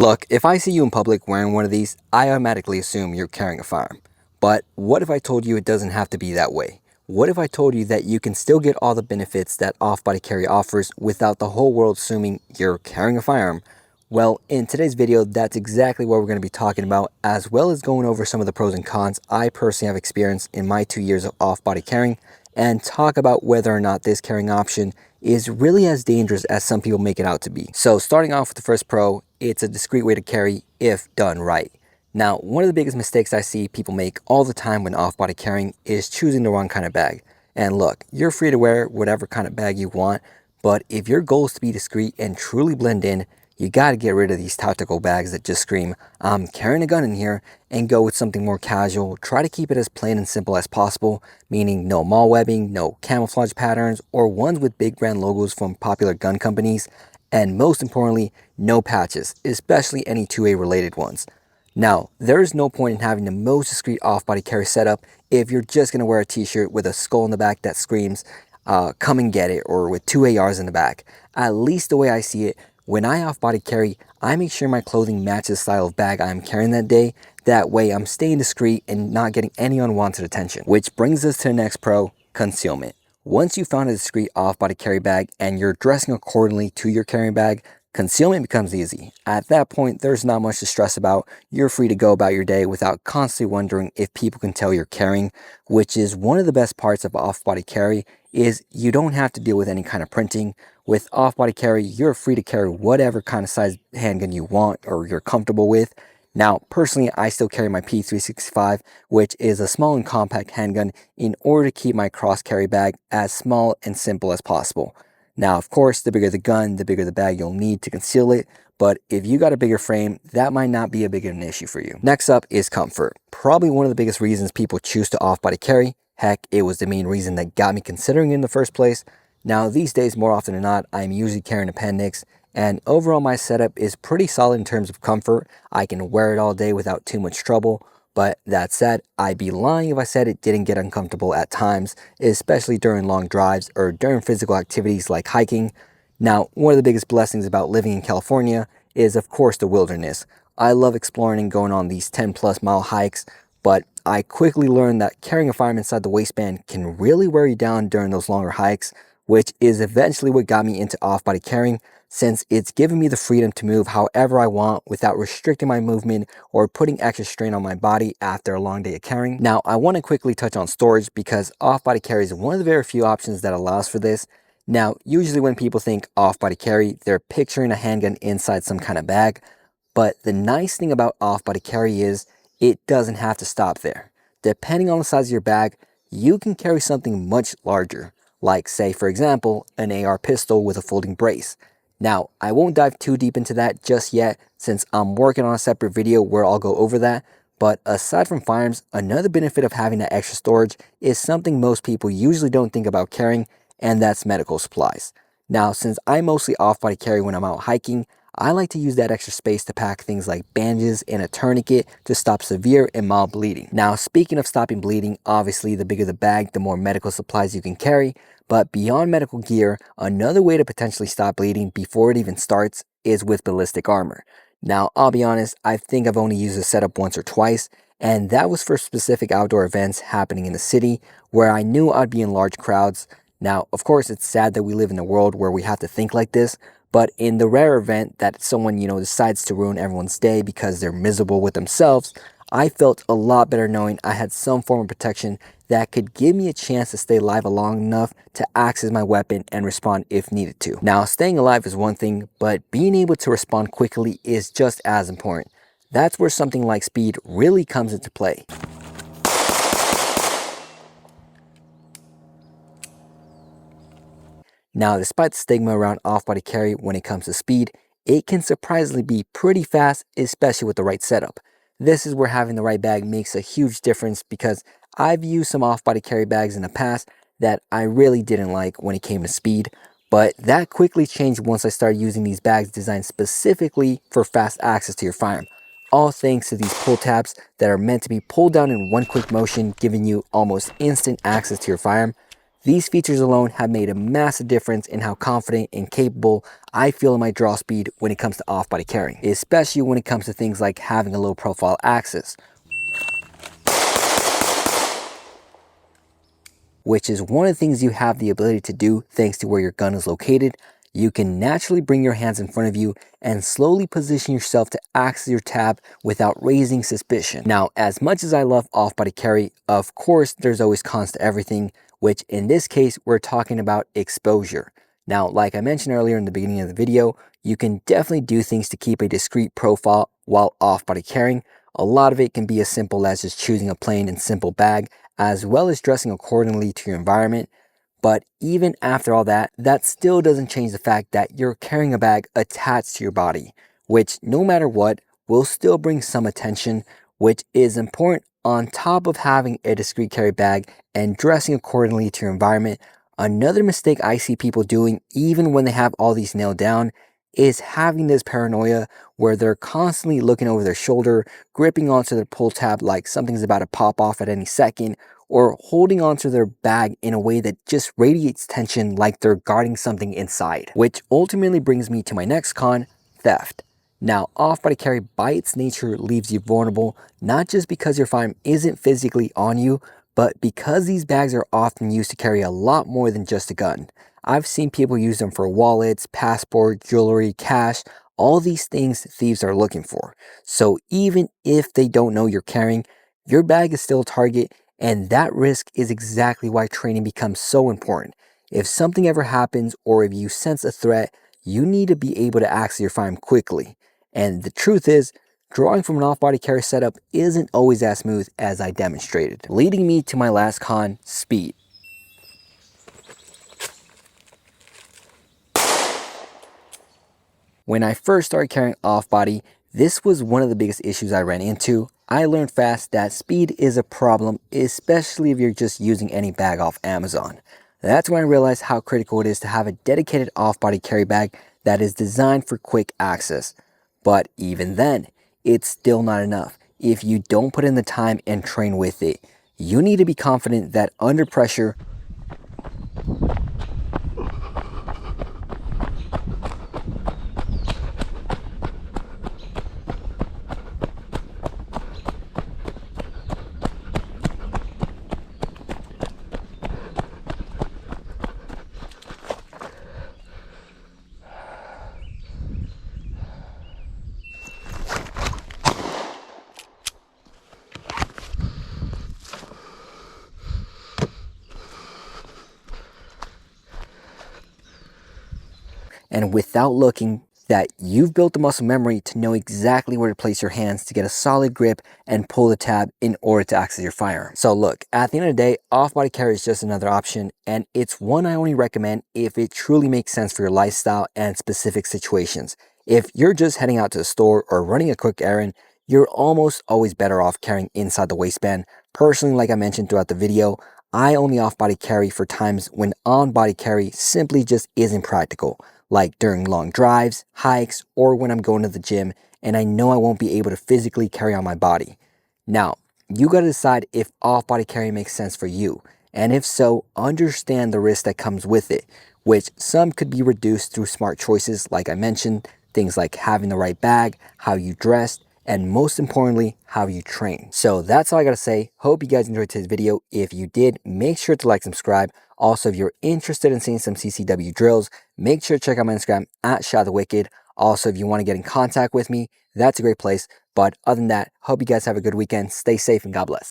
Look, if I see you in public wearing one of these, I automatically assume you're carrying a firearm. But what if I told you it doesn't have to be that way? What if I told you that you can still get all the benefits that off-body carry offers without the whole world assuming you're carrying a firearm? Well, in today's video, that's exactly what we're going to be talking about, as well as going over some of the pros and cons I personally have experienced in my 2 years of off-body carrying, and talk about whether or not this carrying option is really as dangerous as some people make it out to be. So starting off with the first pro, it's a discreet way to carry if done right. Now, one of the biggest mistakes I see people make all the time when off-body carrying is choosing the wrong kind of bag. And look, you're free to wear whatever kind of bag you want, but if your goal is to be discreet and truly blend in, you gotta get rid of these tactical bags that just scream, I'm carrying a gun in here, and go with something more casual. Try to keep it as plain and simple as possible, meaning no mall webbing, no camouflage patterns, or ones with big brand logos from popular gun companies, and most importantly, no patches, especially any 2A related ones. Now, there is no point in having the most discreet off-body carry setup if you're just gonna wear a t-shirt with a skull in the back that screams, come and get it, or with 2 ARs in the back. At least the way I see it, when I off-body carry, I make sure my clothing matches the style of bag I'm carrying that day. That way I'm staying discreet and not getting any unwanted attention. Which brings us to the next pro, concealment. Once you found a discreet off-body carry bag and you're dressing accordingly to your carrying bag, concealment becomes easy. At that point, there's not much to stress about. You're free to go about your day without constantly wondering if people can tell you're carrying, which is one of the best parts of off-body carry, is you don't have to deal with any kind of printing. With off-body carry, you're free to carry whatever kind of size handgun you want or you're comfortable with. Now, personally, I still carry my P365, which is a small and compact handgun, in order to keep my cross carry bag as small and simple as possible. Now, of course, the bigger the gun, the bigger the bag you'll need to conceal it, but if you got a bigger frame, that might not be a big of an issue for you. Next up is comfort. Probably one of the biggest reasons people choose to off-body carry. Heck, it was the main reason that got me considering it in the first place. Now, these days, more often than not, I'm usually carrying an appendix, and overall my setup is pretty solid in terms of comfort. I can wear it all day without too much trouble, but that said, I'd be lying if I said it didn't get uncomfortable at times, especially during long drives or during physical activities like hiking. Now, one of the biggest blessings about living in California is, of course, the wilderness. I love exploring and going on these 10+ mile hikes, but I quickly learned that carrying a firearm inside the waistband can really wear you down during those longer hikes, which is eventually what got me into off-body carrying, since it's given me the freedom to move however I want without restricting my movement or putting extra strain on my body after a long day of carrying. Now, I want to quickly touch on storage because off-body carry is one of the very few options that allows for this. Now, usually when people think off-body carry, they're picturing a handgun inside some kind of bag, but the nice thing about off-body carry is it doesn't have to stop there. Depending on the size of your bag, you can carry something much larger, like say for example, an AR pistol with a folding brace. Now, I won't dive too deep into that just yet since I'm working on a separate video where I'll go over that, but aside from firearms, another benefit of having that extra storage is something most people usually don't think about carrying, and that's medical supplies. Now, since I mostly off-body carry when I'm out hiking, I like to use that extra space to pack things like bandages and a tourniquet to stop severe and mild bleeding. Now, speaking of stopping bleeding, obviously the bigger the bag, the more medical supplies you can carry. But beyond medical gear, another way to potentially stop bleeding before it even starts is with ballistic armor. Now, I'll be honest, I think I've only used this setup once or twice, and that was for specific outdoor events happening in the city where I knew I'd be in large crowds. Now, of course, it's sad that we live in a world where we have to think like this, but in the rare event that someone, decides to ruin everyone's day because they're miserable with themselves, I felt a lot better knowing I had some form of protection that could give me a chance to stay alive long enough to access my weapon and respond if needed to. Now, staying alive is one thing, but being able to respond quickly is just as important. That's where something like speed really comes into play. Now, despite the stigma around off-body carry when it comes to speed, it can surprisingly be pretty fast, especially with the right setup. This is where having the right bag makes a huge difference because I've used some off-body carry bags in the past that I really didn't like when it came to speed, but that quickly changed once I started using these bags designed specifically for fast access to your firearm. All thanks to these pull tabs that are meant to be pulled down in one quick motion, giving you almost instant access to your firearm. These features alone have made a massive difference in how confident and capable I feel in my draw speed when it comes to off-body carrying, especially when it comes to things like having a low profile axis, which is one of the things you have the ability to do thanks to where your gun is located. You can naturally bring your hands in front of you and slowly position yourself to access your tab without raising suspicion. Now, as much as I love off-body carry, of course, there's always cons to everything, which in this case, we're talking about exposure. Now, like I mentioned earlier in the beginning of the video, you can definitely do things to keep a discreet profile while off-body carrying. A lot of it can be as simple as just choosing a plain and simple bag, as well as dressing accordingly to your environment. But even after all that, that still doesn't change the fact that you're carrying a bag attached to your body, which no matter what, will still bring some attention, which is important on top of having a discreet carry bag and dressing accordingly to your environment. Another mistake I see people doing, even when they have all these nailed down, is having this paranoia where they're constantly looking over their shoulder, gripping onto their pull tab like something's about to pop off at any second, or holding onto their bag in a way that just radiates tension like they're guarding something inside. Which ultimately brings me to my next con, theft. Now, off-body carry by its nature leaves you vulnerable, not just because your firearm isn't physically on you, but because these bags are often used to carry a lot more than just a gun. I've seen people use them for wallets, passport, jewelry, cash, all these things thieves are looking for. So even if they don't know you're carrying, your bag is still a target, and that risk is exactly why training becomes so important. If something ever happens or if you sense a threat, you need to be able to access your firearm quickly. And the truth is, drawing from an off-body carry setup isn't always as smooth as I demonstrated. Leading me to my last con, speed. When I first started carrying off-body, this was one of the biggest issues I ran into. I learned fast that speed is a problem, especially if you're just using any bag off Amazon. That's when I realized how critical it is to have a dedicated off-body carry bag that is designed for quick access. But even then, it's still not enough if you don't put in the time and train with it. You need to be confident that under pressure, and without looking, that you've built the muscle memory to know exactly where to place your hands to get a solid grip and pull the tab in order to access your firearm. So look, at the end of the day, off-body carry is just another option, and it's one I only recommend if it truly makes sense for your lifestyle and specific situations. If you're just heading out to the store or running a quick errand, you're almost always better off carrying inside the waistband. Personally, like I mentioned throughout the video, I only off-body carry for times when on-body carry simply just isn't practical, like during long drives, hikes, or when I'm going to the gym and I know I won't be able to physically carry on my body. Now, you gotta decide if off-body carry makes sense for you, and if so, understand the risk that comes with it, which some could be reduced through smart choices like I mentioned, things like having the right bag, how you dress, and most importantly, how you train. So that's all I gotta say. Hope you guys enjoyed today's video. If you did, make sure to like, subscribe. Also, if you're interested in seeing some CCW drills, make sure to check out my Instagram at ShotTheWicked. Also, if you want to get in contact with me, that's a great place. But other than that, hope you guys have a good weekend. Stay safe and God bless.